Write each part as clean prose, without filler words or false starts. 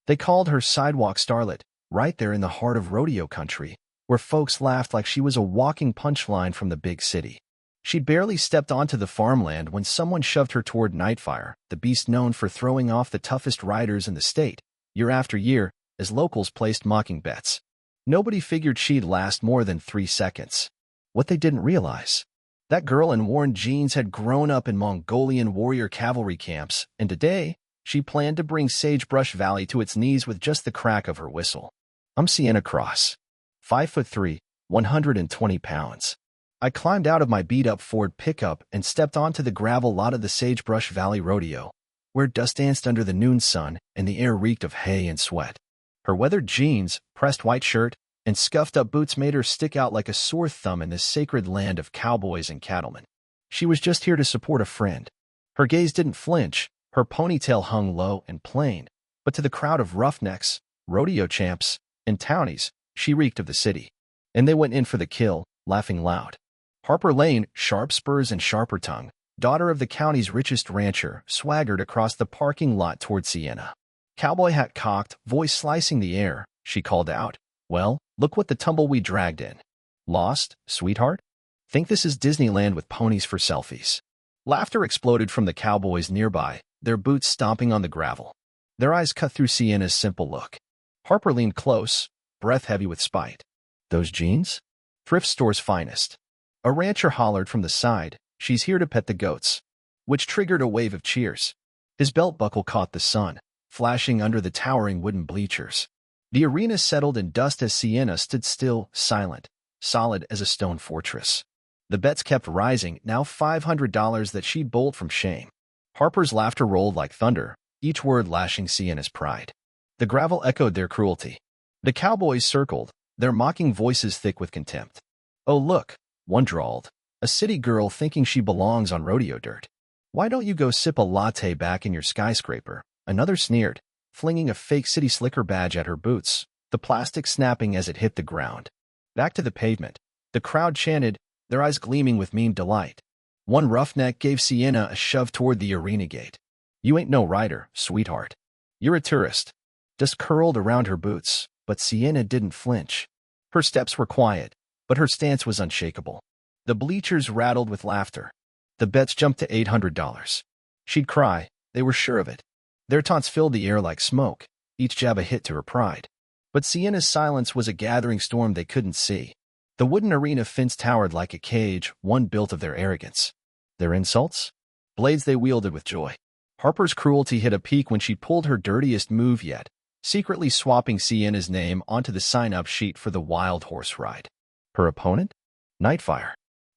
They called her sidewalk starlet, right there in the heart of rodeo country, where folks laughed like she was a walking punchline from the big city. She'd barely stepped onto the farmland when someone shoved her toward Nightfire, the beast known for throwing off the toughest riders in the state, year after year, as locals placed mocking bets. Nobody figured she'd last more than 3 seconds. What they didn't realize, that girl in worn jeans had grown up in Mongolian warrior cavalry camps, and today, she planned to bring Sagebrush Valley to its knees with just the crack of her whistle. I'm Sienna Cross, 5'3", 120 pounds. I climbed out of my beat-up Ford pickup and stepped onto the gravel lot of the Sagebrush Valley Rodeo, where dust danced under the noon sun and the air reeked of hay and sweat. Her weathered jeans, pressed white shirt, and scuffed-up boots made her stick out like a sore thumb in this sacred land of cowboys and cattlemen. She was just here to support a friend. Her gaze didn't flinch, her ponytail hung low and plain, but to the crowd of roughnecks, rodeo champs, and townies, she reeked of the city. And they went in for the kill, laughing loud. Harper Lane, sharp spurs and sharper tongue, daughter of the county's richest rancher, swaggered across the parking lot toward Sienna. Cowboy hat cocked, voice slicing the air, she called out, "Well, look what the tumbleweed dragged in. Lost, sweetheart? Think this is Disneyland with ponies for selfies." Laughter exploded from the cowboys nearby, their boots stomping on the gravel. Their eyes cut through Sienna's simple look. Harper leaned close, breath heavy with spite. "Those jeans? Thrift store's finest." A rancher hollered from the side, "She's here to pet the goats," which triggered a wave of cheers. His belt buckle caught the sun, flashing under the towering wooden bleachers. The arena settled in dust as Sienna stood still, silent, solid as a stone fortress. The bets kept rising, now $500 that she'd bolt from shame. Harper's laughter rolled like thunder, each word lashing Sienna's pride. The gravel echoed their cruelty. The cowboys circled, their mocking voices thick with contempt. "Oh look," one drawled, "a city girl thinking she belongs on rodeo dirt. Why don't you go sip a latte back in your skyscraper?" Another sneered, flinging a fake city slicker badge at her boots, the plastic snapping as it hit the ground. Back to the pavement, the crowd chanted, their eyes gleaming with mean delight. One roughneck gave Sienna a shove toward the arena gate. "You ain't no rider, sweetheart. You're a tourist." Dust curled around her boots, but Sienna didn't flinch. Her steps were quiet, but her stance was unshakable. The bleachers rattled with laughter. The bets jumped to $800. She'd cry, they were sure of it. Their taunts filled the air like smoke, each jab a hit to her pride. But Sienna's silence was a gathering storm they couldn't see. The wooden arena fence towered like a cage, one built of their arrogance. Their insults? Blades they wielded with joy. Harper's cruelty hit a peak when she pulled her dirtiest move yet, secretly swapping Sienna's name onto the sign-up sheet for the wild horse ride. Her opponent? Nightfire.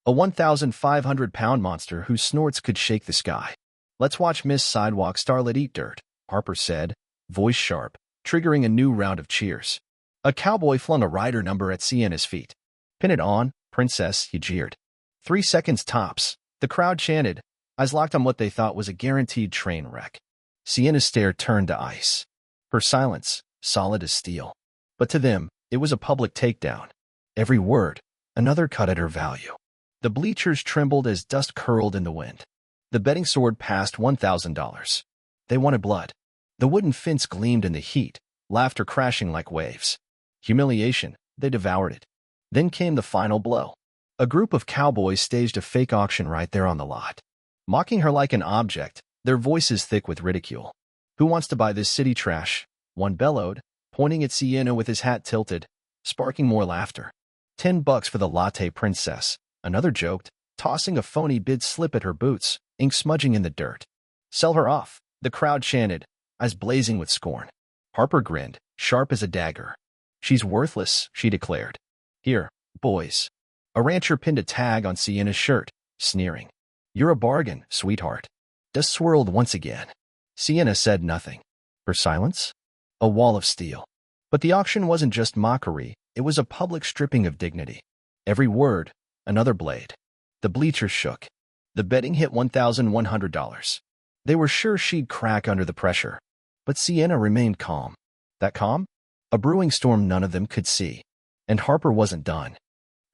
A 1,500-pound monster whose snorts could shake the sky. "Let's watch Miss Sidewalk Starlet eat dirt," Harper said, voice sharp, triggering a new round of cheers. A cowboy flung a rider number at Sienna's feet. "Pin it on, princess," he jeered. 3 seconds tops, the crowd chanted, eyes locked on what they thought was a guaranteed train wreck. Sienna's stare turned to ice. Her silence, solid as steel. But to them, it was a public takedown. Every word, another cut at her value. The bleachers trembled as dust curled in the wind. The betting soared past $1,000. They wanted blood. The wooden fence gleamed in the heat, laughter crashing like waves. Humiliation, they devoured it. Then came the final blow. A group of cowboys staged a fake auction right there on the lot. Mocking her like an object, their voices thick with ridicule. "Who wants to buy this city trash?" one bellowed, pointing at Sienna with his hat tilted, sparking more laughter. $10 for the latte princess, another joked, tossing a phony bid slip at her boots, ink smudging in the dirt. "Sell her off," the crowd chanted, eyes blazing with scorn. Harper grinned, sharp as a dagger. "She's worthless," she declared. "Here, boys." A rancher pinned a tag on Sienna's shirt, sneering. "You're a bargain, sweetheart." Dust swirled once again. Sienna said nothing. Her silence? A wall of steel. But the auction wasn't just mockery, it was a public stripping of dignity. Every word, another blade. The bleachers shook. The betting hit $1,100. They were sure she'd crack under the pressure. But Sienna remained calm. That calm? A brewing storm none of them could see. And Harper wasn't done.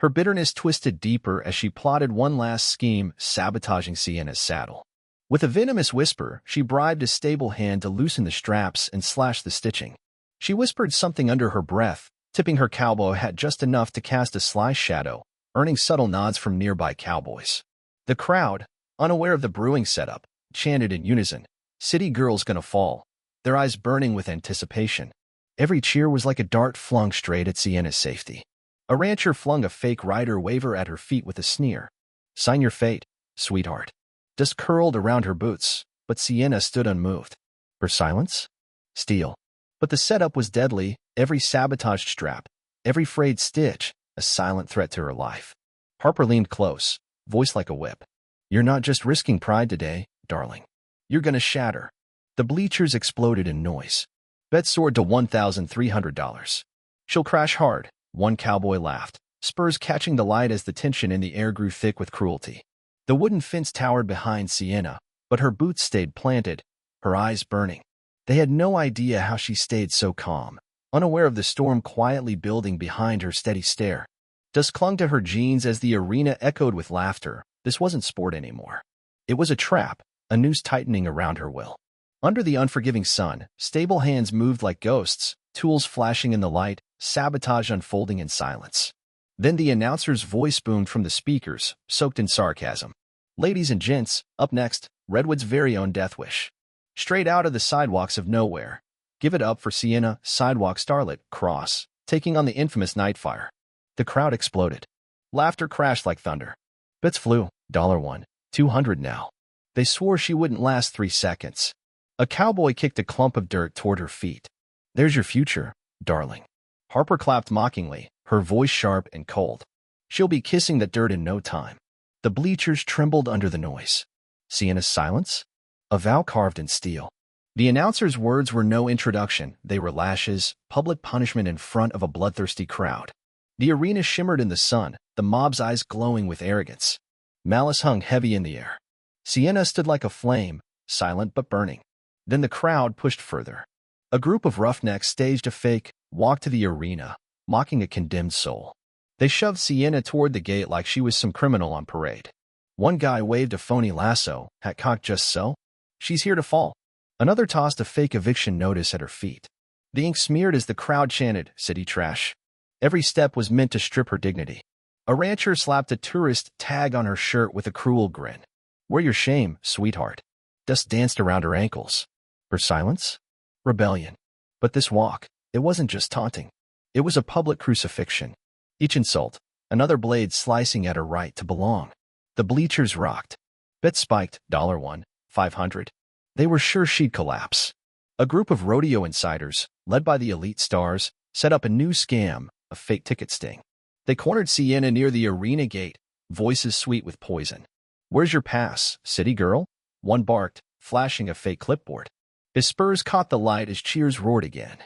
Her bitterness twisted deeper as she plotted one last scheme, sabotaging Sienna's saddle. With a venomous whisper, she bribed a stable hand to loosen the straps and slash the stitching. She whispered something under her breath, tipping her cowboy hat just enough to cast a sly shadow, earning subtle nods from nearby cowboys. The crowd, unaware of the brewing setup, chanted in unison, "City girl's gonna fall," their eyes burning with anticipation. Every cheer was like a dart flung straight at Sienna's safety. A rancher flung a fake rider waver at her feet with a sneer. "Sign your fate, sweetheart." Dust curled around her boots, but Sienna stood unmoved. Her silence? Steel. But the setup was deadly, every sabotaged strap, every frayed stitch, a silent threat to her life. Harper leaned close, voice like a whip. "You're not just risking pride today, darling. You're gonna shatter." The bleachers exploded in noise. Bet soared to $1,300. "She'll crash hard," one cowboy laughed, spurs catching the light as the tension in the air grew thick with cruelty. The wooden fence towered behind Sienna, but her boots stayed planted, her eyes burning. They had no idea how she stayed so calm, unaware of the storm quietly building behind her steady stare. Dust clung to her jeans as the arena echoed with laughter. This wasn't sport anymore. It was a trap, a noose tightening around her will. Under the unforgiving sun, stable hands moved like ghosts, tools flashing in the light, sabotage unfolding in silence. Then the announcer's voice boomed from the speakers, soaked in sarcasm. "Ladies and gents, up next, Redwood's very own Death Wish. Straight out of the sidewalks of nowhere. Give it up for Sienna, sidewalk starlet, Cross, taking on the infamous Nightfire." The crowd exploded. Laughter crashed like thunder. Bets flew, $1, 200 now. They swore she wouldn't last 3 seconds. A cowboy kicked a clump of dirt toward her feet. "There's your future, darling." Harper clapped mockingly, her voice sharp and cold. "She'll be kissing that dirt in no time." The bleachers trembled under the noise. Sienna's silence? A vow carved in steel. The announcer's words were no introduction, they were lashes, public punishment in front of a bloodthirsty crowd. The arena shimmered in the sun, the mob's eyes glowing with arrogance. Malice hung heavy in the air. Sienna stood like a flame, silent but burning. Then the crowd pushed further. A group of roughnecks staged a fake walk to the arena, mocking a condemned soul. They shoved Sienna toward the gate like she was some criminal on parade. One guy waved a phony lasso, hat cocked just so. "She's here to fall." Another tossed a fake eviction notice at her feet. The ink smeared as the crowd chanted, "City trash." Every step was meant to strip her dignity. A rancher slapped a tourist tag on her shirt with a cruel grin. "Wear your shame, sweetheart." Dust danced around her ankles. Her silence? Rebellion. But this walk, it wasn't just taunting. It was a public crucifixion. Each insult, another blade slicing at her right to belong. The bleachers rocked. Bet spiked, $1, 500. They were sure she'd collapse. A group of rodeo insiders, led by the elite stars, set up a new scam, a fake ticket sting. They cornered Sienna near the arena gate, voices sweet with poison. "Where's your pass, city girl?" One barked, flashing a fake clipboard. His spurs caught the light as cheers roared again.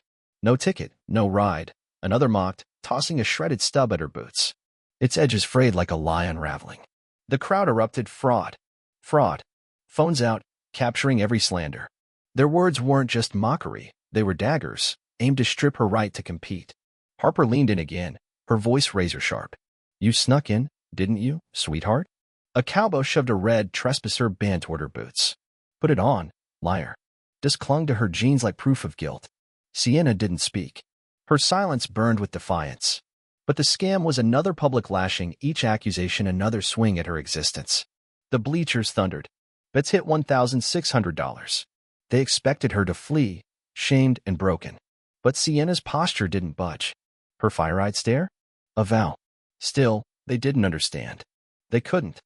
"No ticket, no ride," another mocked, tossing a shredded stub at her boots. Its edges frayed like a lie unraveling. The crowd erupted. "Fraud. Fraud." Phones out, capturing every slander. Their words weren't just mockery, they were daggers, aimed to strip her right to compete. Harper leaned in again, her voice razor-sharp. "You snuck in, didn't you, sweetheart?" A cowboy shoved a red trespasser band toward her boots. "Put it on, liar." Just clung to her jeans like proof of guilt. Sienna didn't speak. Her silence burned with defiance. But the scam was another public lashing, each accusation another swing at her existence. The bleachers thundered. Bets hit $1,600. They expected her to flee, shamed and broken. But Sienna's posture didn't budge. Her fire-eyed stare? A vow. Still, they didn't understand. They couldn't.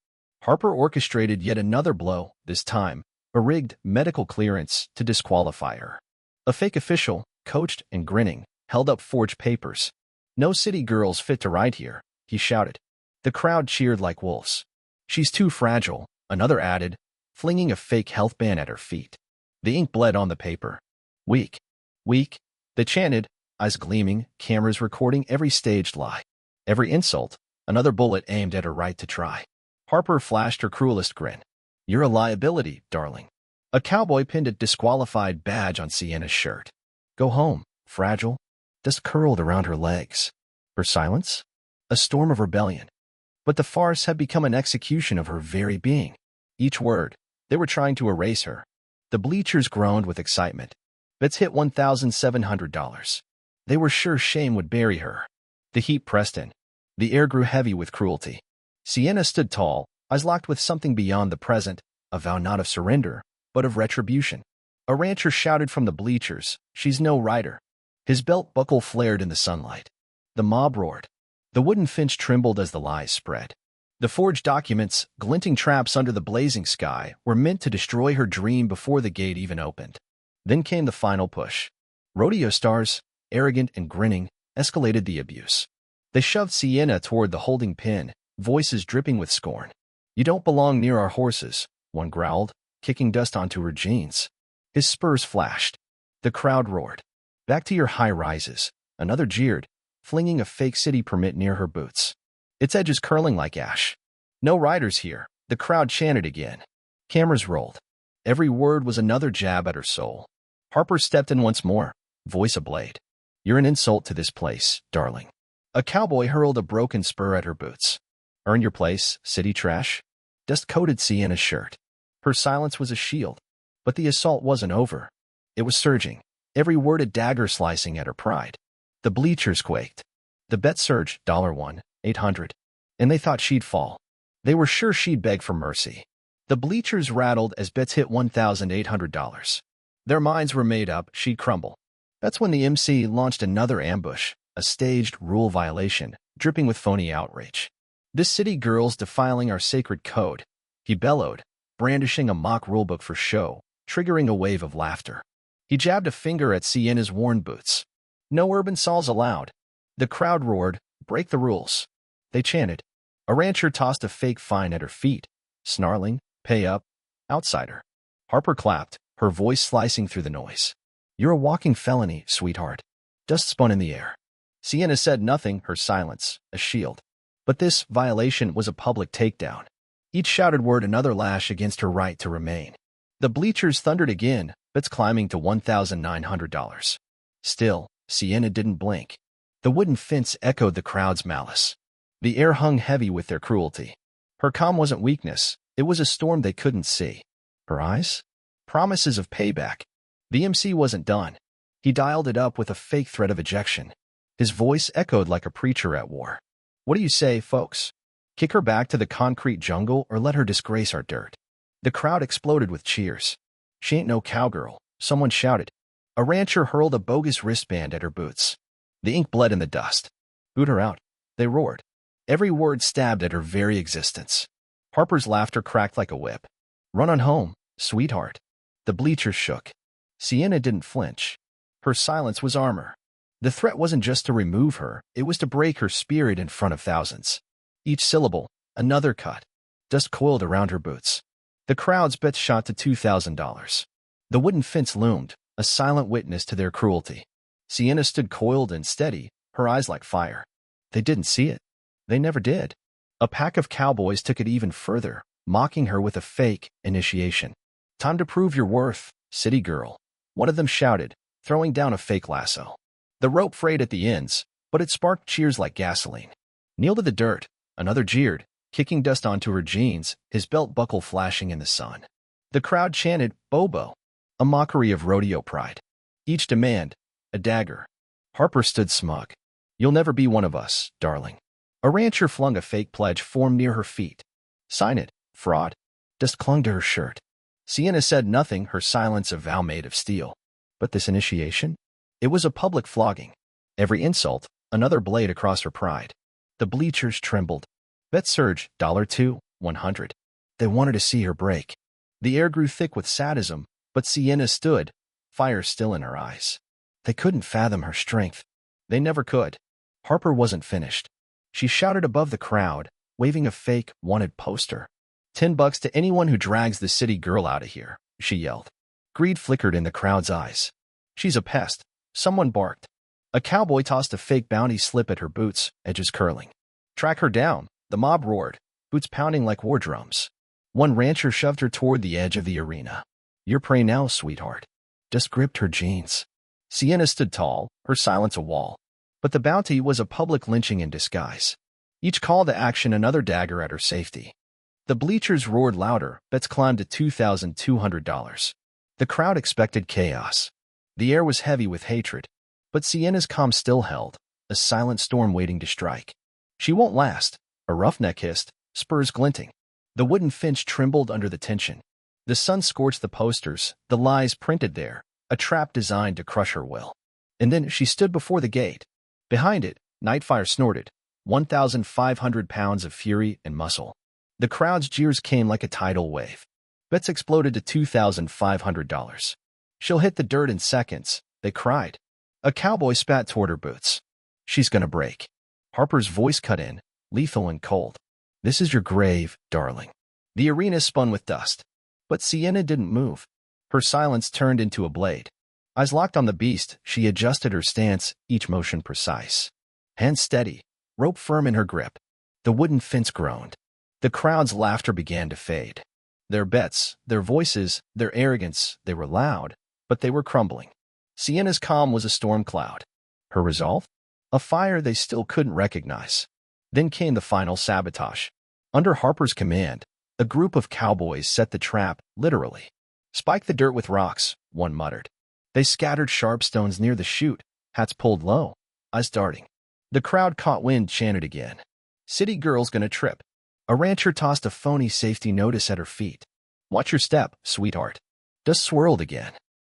Harper orchestrated yet another blow, this time, a rigged medical clearance to disqualify her. A fake official, coached and grinning, held up forged papers. "No city girls fit to ride here," he shouted. The crowd cheered like wolves. "She's too fragile," another added, flinging a fake health band at her feet. The ink bled on the paper. "Weak. Weak," they chanted, eyes gleaming, cameras recording every staged lie. Every insult, another bullet aimed at her right to try. Harper flashed her cruelest grin. "You're a liability, darling." A cowboy pinned a disqualified badge on Sienna's shirt. "Go home, fragile." Dust curled around her legs. Her silence? A storm of rebellion. But the farce had become an execution of her very being. Each word, they were trying to erase her. The bleachers groaned with excitement. Bets hit $1,700. They were sure shame would bury her. The heat pressed in. The air grew heavy with cruelty. Sienna stood tall, eyes locked with something beyond the present, a vow not of surrender, but of retribution. A rancher shouted from the bleachers, "She's no rider." His belt buckle flared in the sunlight. The mob roared. The wooden finch trembled as the lies spread. The forged documents, glinting traps under the blazing sky, were meant to destroy her dream before the gate even opened. Then came the final push. Rodeo stars, arrogant and grinning, escalated the abuse. They shoved Sienna toward the holding pin, voices dripping with scorn. "You don't belong near our horses," one growled, kicking dust onto her jeans. His spurs flashed. The crowd roared. "Back to your high rises," another jeered, flinging a fake city permit near her boots. Its edges curling like ash. "No riders here," the crowd chanted again. Cameras rolled. Every word was another jab at her soul. Harper stepped in once more, voice ablade. "You're an insult to this place, darling." A cowboy hurled a broken spur at her boots. "Earn your place, city trash." Dust coated Sienna's shirt. Her silence was a shield. But the assault wasn't over. It was surging, every word a dagger slicing at her pride. The bleachers quaked. The bet surged, $1,800. And they thought she'd fall. They were sure she'd beg for mercy. The bleachers rattled as bets hit $1,800. Their minds were made up, she'd crumble. That's when the MC launched another ambush, a staged rule violation, dripping with phony outrage. "This city girl's defiling our sacred code," he bellowed, brandishing a mock rulebook for show, triggering a wave of laughter. He jabbed a finger at Sienna's worn boots. "No urban saws allowed." The crowd roared, "Break the rules." They chanted. A rancher tossed a fake fine at her feet, snarling, "Pay up, outsider." Harper clapped, her voice slicing through the noise. "You're a walking felony, sweetheart." Dust spun in the air. Sienna said nothing, her silence, a shield. But this violation was a public takedown. Each shouted word another lash against her right to remain. The bleachers thundered again, bets climbing to $1,900. Still, Sienna didn't blink. The wooden fence echoed the crowd's malice. The air hung heavy with their cruelty. Her calm wasn't weakness, it was a storm they couldn't see. Her eyes? Promises of payback. The MC wasn't done. He dialed it up with a fake threat of ejection. His voice echoed like a preacher at war. "What do you say, folks? Kick her back to the concrete jungle or let her disgrace our dirt?" The crowd exploded with cheers. "She ain't no cowgirl," someone shouted. A rancher hurled a bogus wristband at her boots. The ink bled in the dust. "Boot her out," they roared. Every word stabbed at her very existence. Harper's laughter cracked like a whip. "Run on home, sweetheart." The bleachers shook. Sienna didn't flinch. Her silence was armor. The threat wasn't just to remove her, it was to break her spirit in front of thousands. Each syllable, another cut. Dust coiled around her boots. The crowd's bets shot to $2,000. The wooden fence loomed, a silent witness to their cruelty. Sienna stood coiled and steady, her eyes like fire. They didn't see it. They never did. A pack of cowboys took it even further, mocking her with a fake initiation. "Time to prove your worth, city girl," one of them shouted, throwing down a fake lasso. The rope frayed at the ends, but it sparked cheers like gasoline. "Kneel to the dirt," another jeered, kicking dust onto her jeans, his belt buckle flashing in the sun. The crowd chanted, "Bobo," a mockery of rodeo pride. Each demand, a dagger. Harper stood smug. "You'll never be one of us, darling." A rancher flung a fake pledge form near her feet. "Sign it, fraud." Dust clung to her shirt. Sienna said nothing, her silence a vow made of steel. But this initiation? It was a public flogging. Every insult, another blade across her pride. The bleachers trembled. Bet surged, $2,100. They wanted to see her break. The air grew thick with sadism, but Sienna stood, fire still in her eyes. They couldn't fathom her strength. They never could. Harper wasn't finished. She shouted above the crowd, waving a fake, wanted poster. $10 to anyone who drags the city girl out of here, she yelled. Greed flickered in the crowd's eyes. "She's a pest," someone barked. A cowboy tossed a fake bounty slip at her boots, edges curling. "Track her down," the mob roared, boots pounding like war drums. One rancher shoved her toward the edge of the arena. "Your prey now, sweetheart." Just gripped her jeans. Sienna stood tall, her silence a wall. But the bounty was a public lynching in disguise. Each call to action another dagger at her safety. The bleachers roared louder, bets climbed to $2,200. The crowd expected chaos. The air was heavy with hatred, but Sienna's calm still held, a silent storm waiting to strike. She won't last, a roughneck hissed, spurs glinting. The wooden finch trembled under the tension. The sun scorched the posters, the lies printed there, a trap designed to crush her will. And then she stood before the gate. Behind it, Nightfire snorted, 1,500 pounds of fury and muscle. The crowd's jeers came like a tidal wave. Bets exploded to $2,500. She'll hit the dirt in seconds, they cried. A cowboy spat toward her boots. She's gonna break. Harper's voice cut in, lethal and cold. This is your grave, darling. The arena spun with dust. But Sienna didn't move. Her silence turned into a blade. Eyes locked on the beast, she adjusted her stance, each motion precise. Hands steady, rope firm in her grip. The wooden fence groaned. The crowd's laughter began to fade. Their bets, their voices, their arrogance, they were loud, but they were crumbling. Sienna's calm was a storm cloud. Her resolve? A fire they still couldn't recognize. Then came the final sabotage. Under Harper's command, a group of cowboys set the trap, literally. Spike the dirt with rocks, one muttered. They scattered sharp stones near the chute, hats pulled low, eyes darting. The crowd caught wind, chanted again. City girl's gonna trip. A rancher tossed a phony safety notice at her feet. Watch your step, sweetheart. Dust swirled again.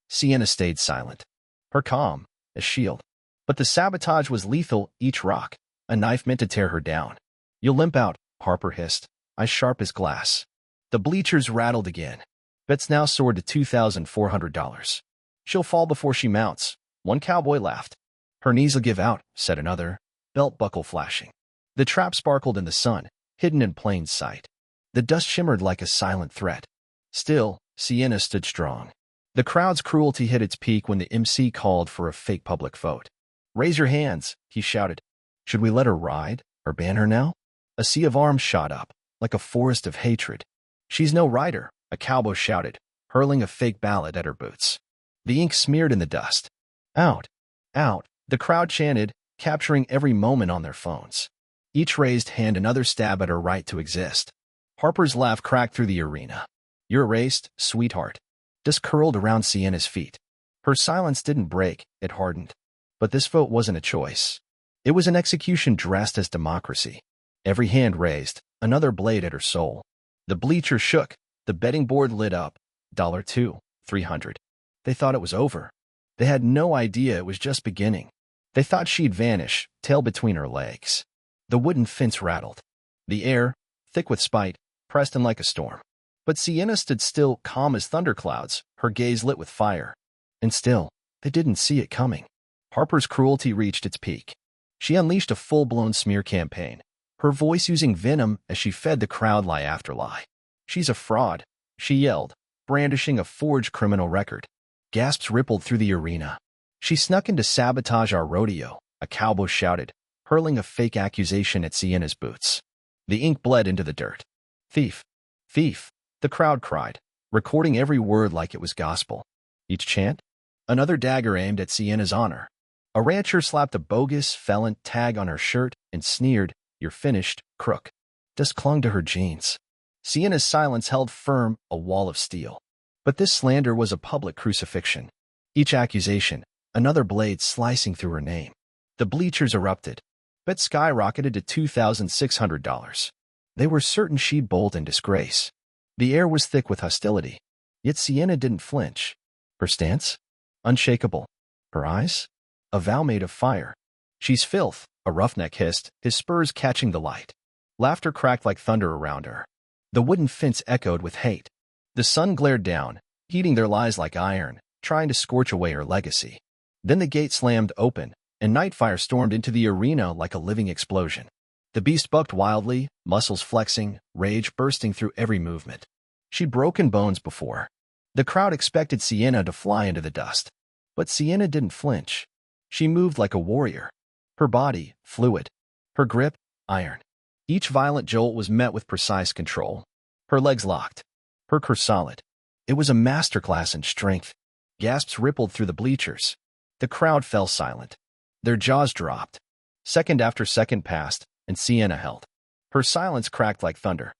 Sienna stayed silent. Her calm, a shield. But the sabotage was lethal, each rock, a knife meant to tear her down. You'll limp out, Harper hissed, eyes sharp as glass. The bleachers rattled again. Bets now soared to $2,400. She'll fall before she mounts. One cowboy laughed. Her knees'll give out, said another, belt buckle flashing. The trap sparkled in the sun, hidden in plain sight. The dust shimmered like a silent threat. Still, Sienna stood strong. The crowd's cruelty hit its peak when the MC called for a fake public vote. Raise your hands, he shouted. Should we let her ride, or ban her now? A sea of arms shot up, like a forest of hatred. She's no rider, a cowboy shouted, hurling a fake ballot at her boots. The ink smeared in the dust. Out, out, the crowd chanted, capturing every moment on their phones. Each raised hand another stab at her right to exist. Harper's laugh cracked through the arena. You're erased, sweetheart. Dust curled around Sienna's feet. Her silence didn't break, it hardened. But this vote wasn't a choice. It was an execution dressed as democracy. Every hand raised, another blade at her soul. The bleachers shook, the betting board lit up. $2, 300. They thought it was over. They had no idea it was just beginning. They thought she'd vanish, tail between her legs. The wooden fence rattled. The air, thick with spite, pressed in like a storm. But Sienna stood still, calm as thunderclouds, her gaze lit with fire. And still, they didn't see it coming. Harper's cruelty reached its peak. She unleashed a full-blown smear campaign, her voice using venom as she fed the crowd lie after lie. She's a fraud, she yelled, brandishing a forged criminal record. Gasps rippled through the arena. She snuck in to sabotage our rodeo, a cowboy shouted, hurling a fake accusation at Sienna's boots. The ink bled into the dirt. Thief! Thief! The crowd cried, recording every word like it was gospel. Each chant? Another dagger aimed at Sienna's honor. A rancher slapped a bogus felon tag on her shirt and sneered, "You're finished, crook." Dust clung to her jeans. Sienna's silence held firm, a wall of steel. But this slander was a public crucifixion. Each accusation, another blade slicing through her name. The bleachers erupted. Bets skyrocketed to $2,600. They were certain she'd bolt in disgrace. The air was thick with hostility. Yet Sienna didn't flinch. Her stance? Unshakable. Her eyes? A vow made of fire. She's filth, a roughneck hissed, his spurs catching the light. Laughter cracked like thunder around her. The wooden fence echoed with hate. The sun glared down, heating their lies like iron, trying to scorch away her legacy. Then the gate slammed open, and Nightfire stormed into the arena like a living explosion. The beast bucked wildly, muscles flexing, rage bursting through every movement. She'd broken bones before. The crowd expected Sienna to fly into the dust. But Sienna didn't flinch. She moved like a warrior. Her body, fluid. Her grip, iron. Each violent jolt was met with precise control. Her legs locked. Her core solid. It was a masterclass in strength. Gasps rippled through the bleachers. The crowd fell silent. Their jaws dropped. Second after second passed, and Sienna held. Her silence cracked like thunder.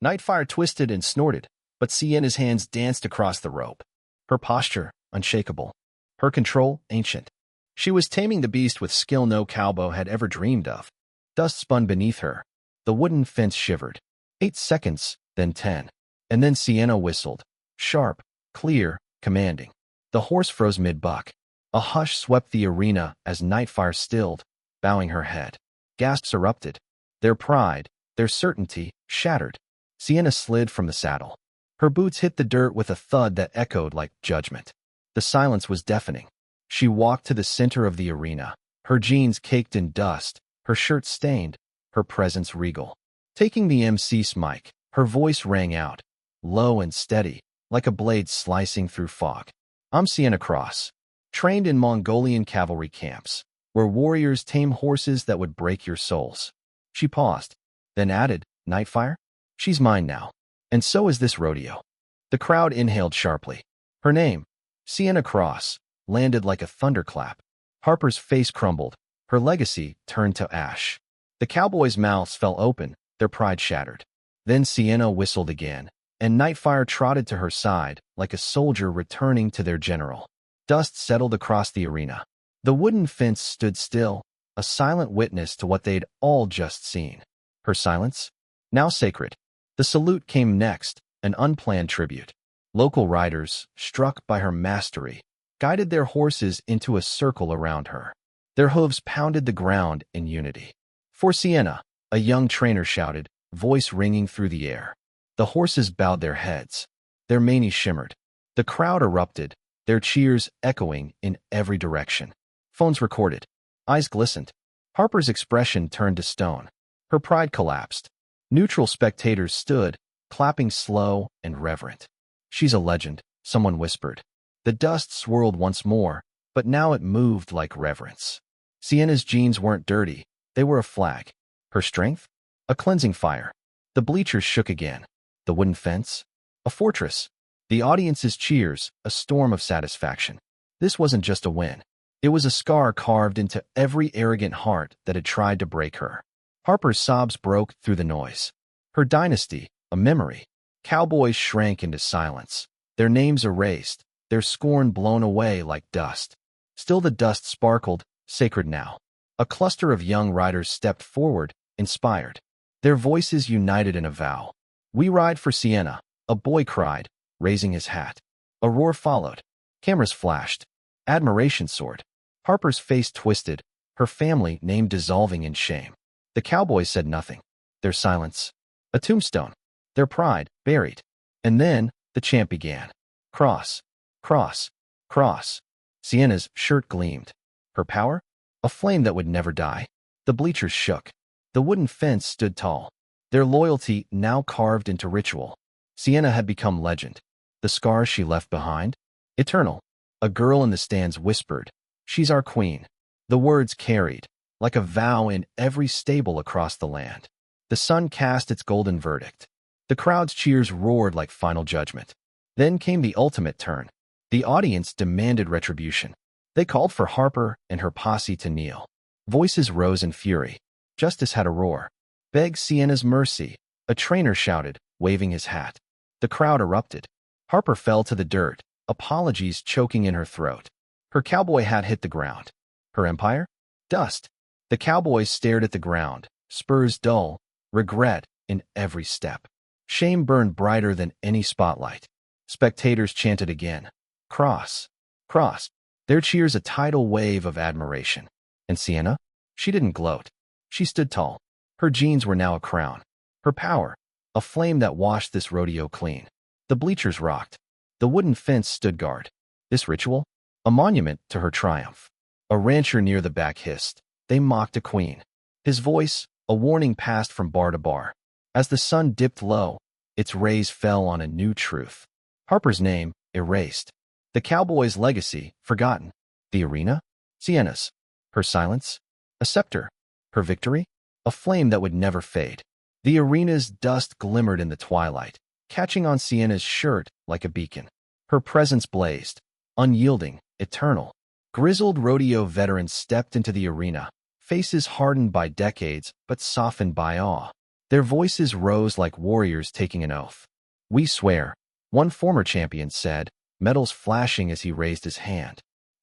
Nightfire twisted and snorted, but Sienna's hands danced across the rope. Her posture, unshakable. Her control, ancient. She was taming the beast with skill no cowboy had ever dreamed of. Dust spun beneath her. The wooden fence shivered. 8 seconds, then 10. And then Sienna whistled. Sharp, clear, commanding. The horse froze mid-buck. A hush swept the arena as Nightfire stilled, bowing her head. Gasps erupted. Their pride, their certainty, shattered. Sienna slid from the saddle. Her boots hit the dirt with a thud that echoed like judgment. The silence was deafening. She walked to the center of the arena, her jeans caked in dust, her shirt stained, her presence regal. Taking the MC's mic, her voice rang out, low and steady, like a blade slicing through fog. I'm Sienna Cross, trained in Mongolian cavalry camps, where warriors tame horses that would break your souls. She paused, then added, Nightfire? She's mine now. And so is this rodeo. The crowd inhaled sharply. Her name, Sienna Cross, landed like a thunderclap. Harper's face crumbled. Her legacy turned to ash. The cowboys' mouths fell open, their pride shattered. Then Sienna whistled again, and Nightfire trotted to her side like a soldier returning to their general. Dust settled across the arena. The wooden fence stood still, a silent witness to what they'd all just seen. Her silence? Now sacred. The salute came next, an unplanned tribute. Local riders, struck by her mastery, guided their horses into a circle around her. Their hooves pounded the ground in unity. For Sienna, a young trainer shouted, voice ringing through the air. The horses bowed their heads. Their manes shimmered. The crowd erupted, their cheers echoing in every direction. Phones recorded. Eyes glistened. Harper's expression turned to stone. Her pride collapsed. Neutral spectators stood, clapping slow and reverent. She's a legend, someone whispered. The dust swirled once more, but now it moved like reverence. Sienna's jeans weren't dirty, they were a flag. Her strength? A cleansing fire. The bleachers shook again. The wooden fence? A fortress. The audience's cheers, a storm of satisfaction. This wasn't just a win. It was a scar carved into every arrogant heart that had tried to break her. Harper's sobs broke through the noise. Her dynasty, a memory. Cowboys shrank into silence, their names erased, their scorn blown away like dust. Still the dust sparkled, sacred now. A cluster of young riders stepped forward, inspired. Their voices united in a vow. We ride for Sienna, a boy cried, raising his hat. A roar followed. Cameras flashed. Admiration soared. Harper's face twisted, her family name dissolving in shame. The cowboys said nothing. Their silence, a tombstone. Their pride, buried. And then, the chant began. Cross, cross, cross. Sienna's shirt gleamed. Her power? A flame that would never die. The bleachers shook. The wooden fence stood tall. Their loyalty now carved into ritual. Sienna had become legend. The scars she left behind? Eternal. A girl in the stands whispered, she's our queen. The words carried, like a vow in every stable across the land. The sun cast its golden verdict. The crowd's cheers roared like final judgment. Then came the ultimate turn. The audience demanded retribution. They called for Harper and her posse to kneel. Voices rose in fury. Justice had a roar. Beg Sienna's mercy, a trainer shouted, waving his hat. The crowd erupted. Harper fell to the dirt, apologies choking in her throat. Her cowboy hat hit the ground. Her empire? Dust. The cowboys stared at the ground, spurs dull, regret in every step. Shame burned brighter than any spotlight. Spectators chanted again. Cross. Cross. Their cheers a tidal wave of admiration. And Sienna? She didn't gloat. She stood tall. Her jeans were now a crown. Her power, a flame that washed this rodeo clean. The bleachers rocked. The wooden fence stood guard. This ritual? A monument to her triumph. A rancher near the back hissed. They mocked a queen. His voice, a warning passed from bar to bar. As the sun dipped low, its rays fell on a new truth. Harper's name, erased. The cowboy's legacy, forgotten. The arena? Sienna's. Her silence? A scepter. Her victory? A flame that would never fade. The arena's dust glimmered in the twilight, catching on Sienna's shirt like a beacon. Her presence blazed, unyielding, eternal. Grizzled rodeo veterans stepped into the arena, faces hardened by decades but softened by awe. Their voices rose like warriors taking an oath. We swear, one former champion said, medals flashing as he raised his hand.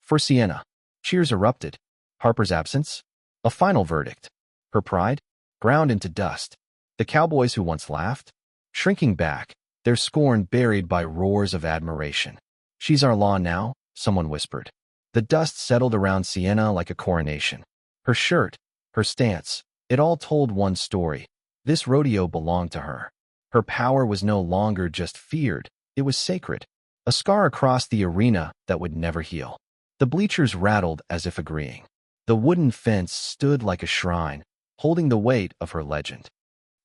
For Sienna, cheers erupted. Harper's absence? A final verdict. Her pride? Ground into dust. The cowboys who once laughed? Shrinking back, their scorn buried by roars of admiration. She's our law now, someone whispered. The dust settled around Sienna like a coronation. Her shirt, her stance, it all told one story. This rodeo belonged to her. Her power was no longer just feared, it was sacred. A scar across the arena that would never heal. The bleachers rattled as if agreeing. The wooden fence stood like a shrine, holding the weight of her legend.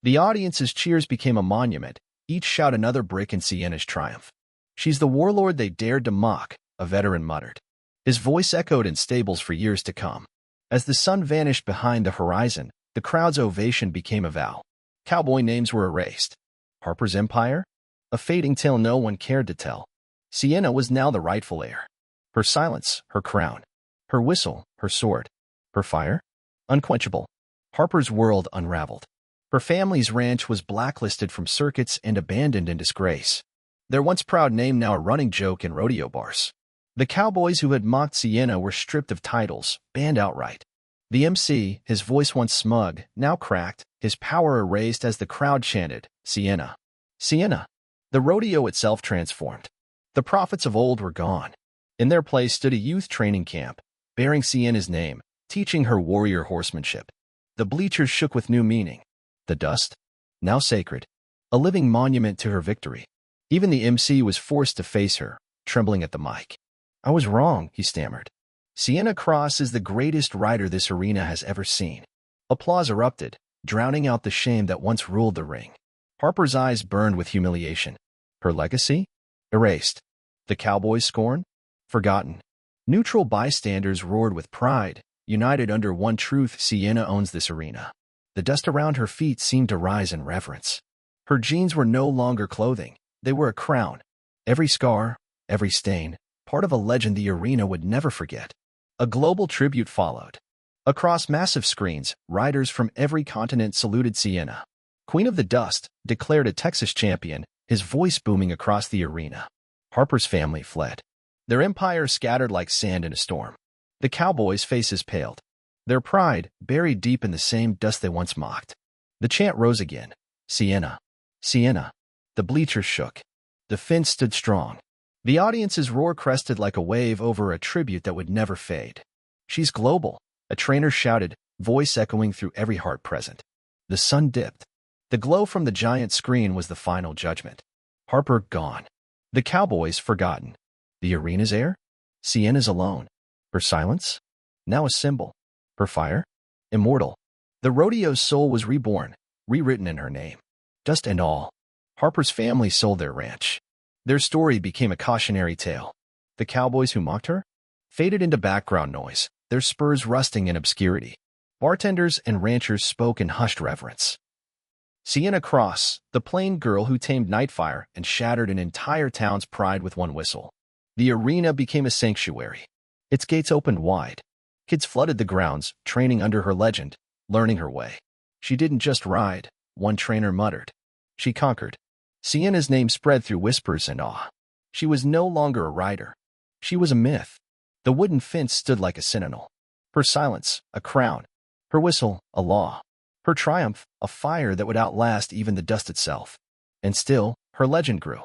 The audience's cheers became a monument, each shout another brick in Sienna's triumph. She's the warlord they dared to mock, a veteran muttered. His voice echoed in stables for years to come. As the sun vanished behind the horizon, the crowd's ovation became a vow. Cowboy names were erased. Harper's empire? A fading tale no one cared to tell. Sienna was now the rightful heir. Her silence, her crown. Her whistle, her sword. Her fire? Unquenchable. Harper's world unraveled. Her family's ranch was blacklisted from circuits and abandoned in disgrace. Their once proud name now a running joke in rodeo bars. The cowboys who had mocked Sienna were stripped of titles, banned outright. The MC, his voice once smug, now cracked, his power erased as the crowd chanted, Sienna. Sienna. The rodeo itself transformed. The prophets of old were gone. In their place stood a youth training camp, bearing Sienna's name, teaching her warrior horsemanship. The bleachers shook with new meaning. The dust? Now sacred. A living monument to her victory. Even the MC was forced to face her, trembling at the mic. I was wrong, he stammered. Sienna Cross is the greatest rider this arena has ever seen. Applause erupted, drowning out the shame that once ruled the ring. Harper's eyes burned with humiliation. Her legacy? Erased. The cowboys' scorn? Forgotten. Neutral bystanders roared with pride, united under one truth: Sienna owns this arena. The dust around her feet seemed to rise in reverence. Her jeans were no longer clothing, they were a crown. Every scar, every stain, part of a legend the arena would never forget. A global tribute followed. Across massive screens, riders from every continent saluted Sienna. Queen of the Dust, declared a Texas champion, his voice booming across the arena. Harper's family fled. Their empire scattered like sand in a storm. The cowboys' faces paled. Their pride buried deep in the same dust they once mocked. The chant rose again. Sienna. Sienna. The bleachers shook. The fence stood strong. The audience's roar crested like a wave over a tribute that would never fade. She's global, a trainer shouted, voice echoing through every heart present. The sun dipped. The glow from the giant screen was the final judgment. Harper gone. The cowboys forgotten. The arena's heir? Sienna's alone. Her silence? Now a symbol. Her fire? Immortal. The rodeo's soul was reborn, rewritten in her name. Dust and all. Harper's family sold their ranch. Their story became a cautionary tale. The cowboys who mocked her? Faded into background noise, their spurs rusting in obscurity. Bartenders and ranchers spoke in hushed reverence. Sienna Cross, the plain girl who tamed Nightfire and shattered an entire town's pride with one whistle. The arena became a sanctuary. Its gates opened wide. Kids flooded the grounds, training under her legend, learning her way. She didn't just ride, one trainer muttered. She conquered. Sienna's name spread through whispers and awe. She was no longer a rider. She was a myth. The wooden fence stood like a sentinel. Her silence, a crown. Her whistle, a law. Her triumph, a fire that would outlast even the dust itself. And still, her legend grew.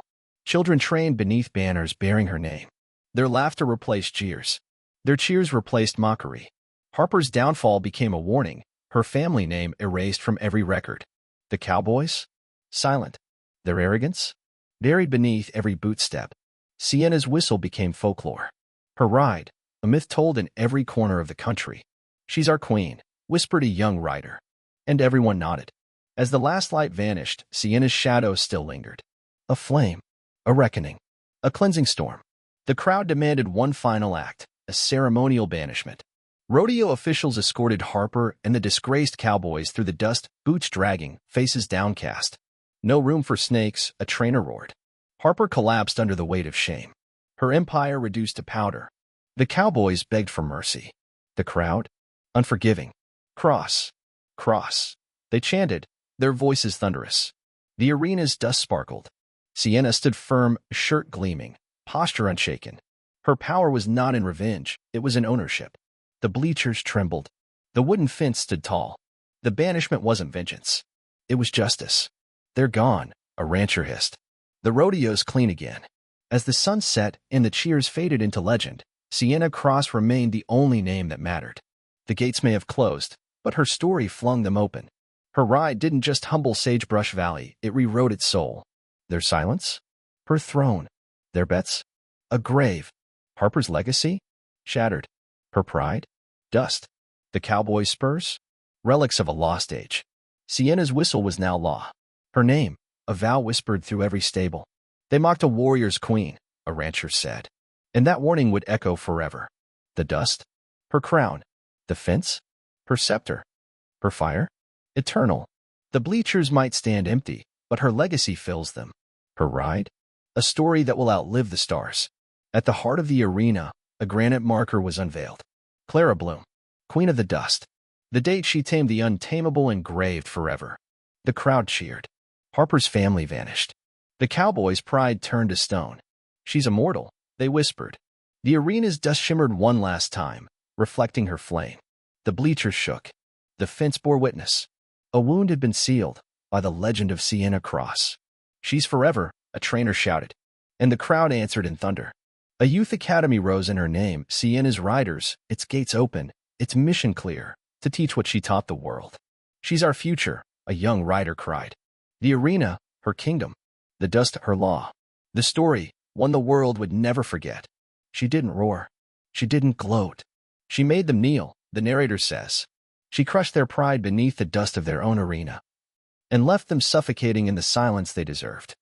Children trained beneath banners bearing her name. Their laughter replaced jeers. Their cheers replaced mockery. Harper's downfall became a warning, her family name erased from every record. The cowboys? Silent. Their arrogance? Buried beneath every bootstep. Sienna's whistle became folklore. Her ride, a myth told in every corner of the country. She's our queen, whispered a young rider. And everyone nodded. As the last light vanished, Sienna's shadow still lingered. A flame. A reckoning. A cleansing storm. The crowd demanded one final act, a ceremonial banishment. Rodeo officials escorted Harper and the disgraced cowboys through the dust, boots dragging, faces downcast. No room for snakes, a trainer roared. Harper collapsed under the weight of shame. Her empire reduced to powder. The cowboys begged for mercy. The crowd? Unforgiving. Cross. Cross. They chanted, their voices thunderous. The arena's dust sparkled. Sienna stood firm, shirt gleaming, posture unshaken. Her power was not in revenge, it was in ownership. The bleachers trembled. The wooden fence stood tall. The banishment wasn't vengeance. It was justice. They're gone, a rancher hissed. The rodeo's clean again. As the sun set and the cheers faded into legend, Sienna Cross remained the only name that mattered. The gates may have closed, but her story flung them open. Her ride didn't just humble Sagebrush Valley, it rewrote its soul. Their silence? Her throne. Their bets? A grave. Harper's legacy? Shattered. Her pride? Dust. The cowboy's spurs? Relics of a lost age. Sienna's whistle was now law. Her name, a vow whispered through every stable. They mocked a warrior's queen, a rancher said. And that warning would echo forever. The dust? Her crown. The fence? Her scepter. Her fire? Eternal. The bleachers might stand empty, but her legacy fills them. Her ride? A story that will outlive the stars. At the heart of the arena, a granite marker was unveiled. Clara Bloom, Queen of the Dust. The date she tamed the untamable engraved forever. The crowd cheered. Harper's family vanished. The cowboy's pride turned to stone. She's immortal, they whispered. The arena's dust shimmered one last time, reflecting her flame. The bleachers shook. The fence bore witness. A wound had been sealed by the legend of Sienna Cross. She's forever, a trainer shouted. And the crowd answered in thunder. A youth academy rose in her name, Sienna's riders, its gates open, its mission clear, to teach what she taught the world. She's our future, a young rider cried. The arena, her kingdom. The dust, her law. The story, one the world would never forget. She didn't roar. She didn't gloat. She made them kneel, the narrator says. She crushed their pride beneath the dust of their own arena and left them suffocating in the silence they deserved.